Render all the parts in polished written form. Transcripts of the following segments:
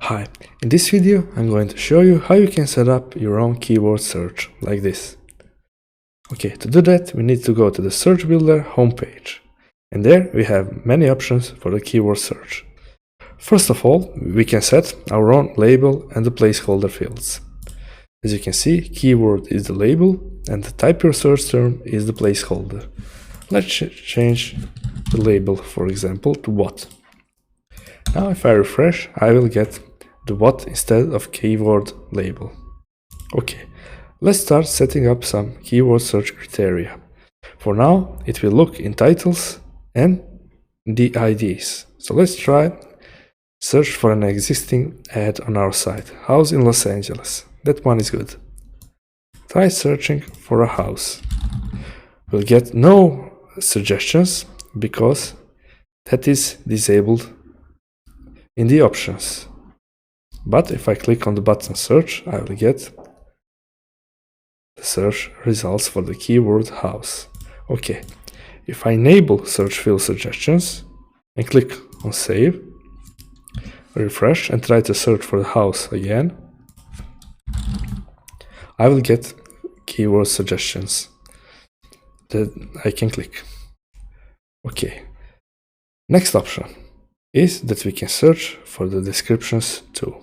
Hi, in this video I'm going to show you how you can set up your own keyword search like this. Okay, to do that we need to go to the Search Builder homepage, and there we have many options for the keyword search. First of all, we can set our own label and the placeholder fields. As you can see, keyword is the label and the type your search term is the placeholder. Let's change the label, for example, to what. Now if I refresh, I will get the what instead of keyword label. Okay, let's start setting up some keyword search criteria. For now, it will look in titles and the IDs. So let's try search for an existing ad on our site, house in Los Angeles. That one is good. Try searching for a house. We'll get no suggestions because that is disabled in the options. But if I click on the button search, I will get the search results for the keyword house. Okay, if I enable search field suggestions and click on save, refresh and try to search for the house again, I will get keyword suggestions that I can click. Okay, next option is that we can search for the descriptions too.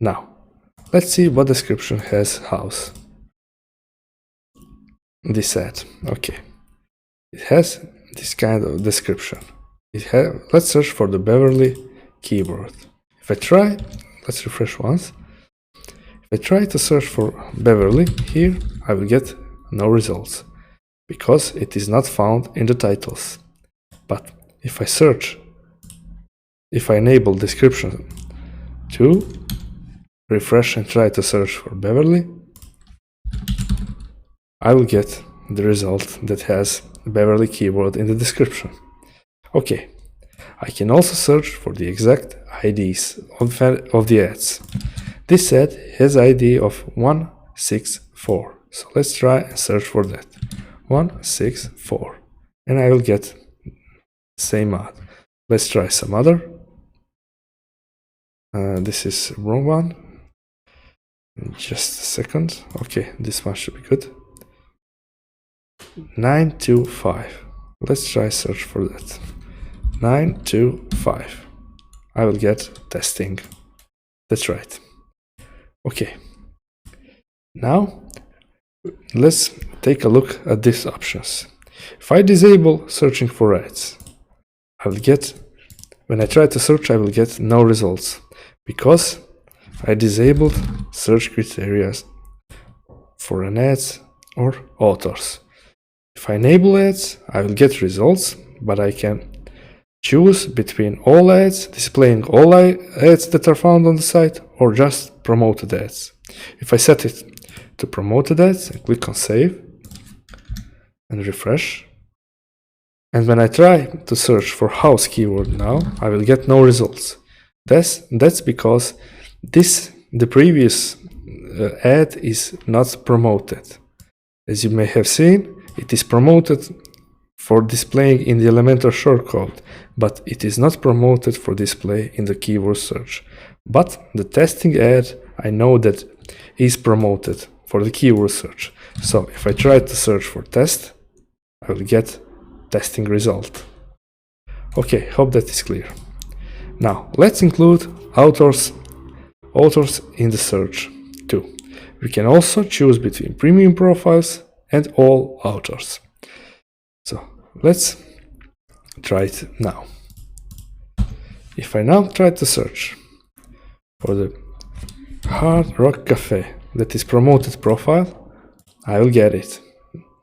Now, let's see what description has house. This ad, okay. It has this kind of description. Let's search for the Beverly keyword. If I try, let's refresh once. If I try to search for Beverly here, I will get no results because it is not found in the titles. But if I enable description to refresh and try to search for Beverly, I will get the result that has Beverly keyword in the description. Okay, I can also search for the exact IDs of the ads. This ad has ID of 164, so let's try and search for that. 164, and I will get the same ad. Let's try some other. This is wrong one. Just a second. Okay, this one should be good. 925. Let's try search for that. 925. I will get testing. That's right. Okay. Now let's take a look at these options. If I disable searching for ads, when I try to search, I will get no results because I disabled search criteria for an ads or authors. If I enable ads, I will get results, but I can choose between all ads, displaying all ads that are found on the site, or just promoted ads. If I set it to promoted ads and click on save and refresh, and when I try to search for house keyword now, I will get no results. That's because the previous ad is not promoted. As you may have seen, it is promoted for displaying in the Elementor shortcode, but it is not promoted for display in the keyword search. But the testing ad, I know that is promoted for the keyword search. So if I try to search for test, I will get testing result. Okay, hope that is clear. Now let's include authors in the search too. We can also choose between premium profiles and all authors. So let's try it now. If I now try to search for the Hard Rock Cafe that is promoted profile, I will get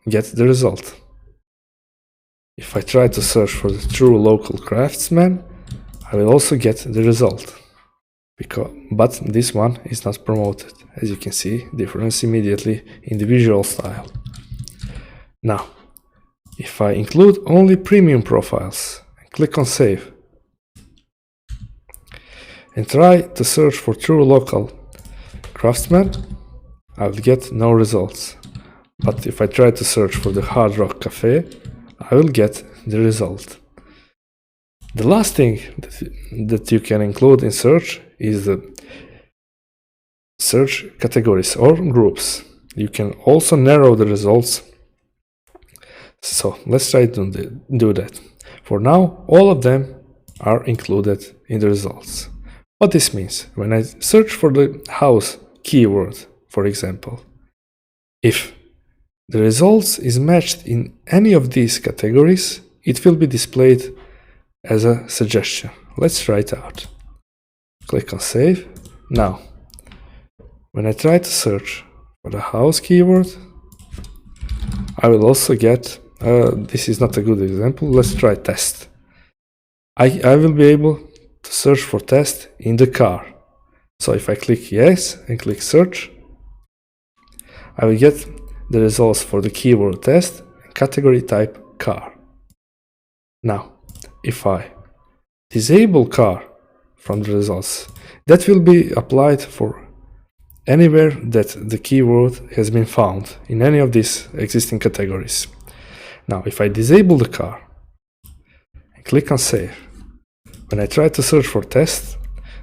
the result. If I try to search for the True Local Craftsman, I will also get the result. But this one is not promoted. As you can see, difference immediately in the visual style. Now, if I include only premium profiles and click on save and try to search for True Local Craftsman, I will get no results. But if I try to search for the Hard Rock Cafe, I will get the result. The last thing that you can include in search is the search categories or groups. You can also narrow the results. So let's try to do that. For now, all of them are included in the results. What this means, when I search for the house keyword, for example, if the results is matched in any of these categories, it will be displayed as a suggestion. Let's try it out. Click on save. Now, when I try to search for the house keyword, I will also get, this is not a good example, let's try test. I will be able to search for test in the car. So if I click yes and click search, I will get the results for the keyword test and category type car. Now, if I disable car from the results, that will be applied for anywhere that the keyword has been found in any of these existing categories. Now, if I disable the car and click on save, when I try to search for test,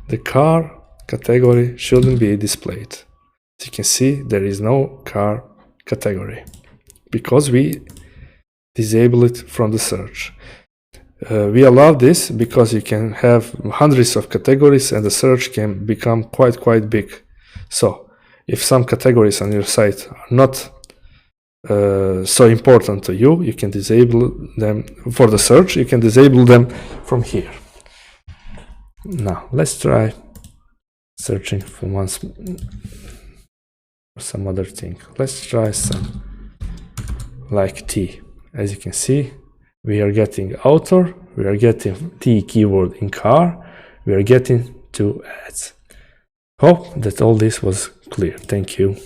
the car category shouldn't be displayed. As you can see, there is no car category because we disable it from the search. We allow this because you can have hundreds of categories and the search can become quite big. So if some categories on your site are not so important to you, you can disable them for the search. You can disable them from here. Now let's try searching for some other thing. Let's try some like T. As you can see, we are getting author, we are getting T keyword in car, we are getting 2 ads. Hope that all this was clear. Thank you.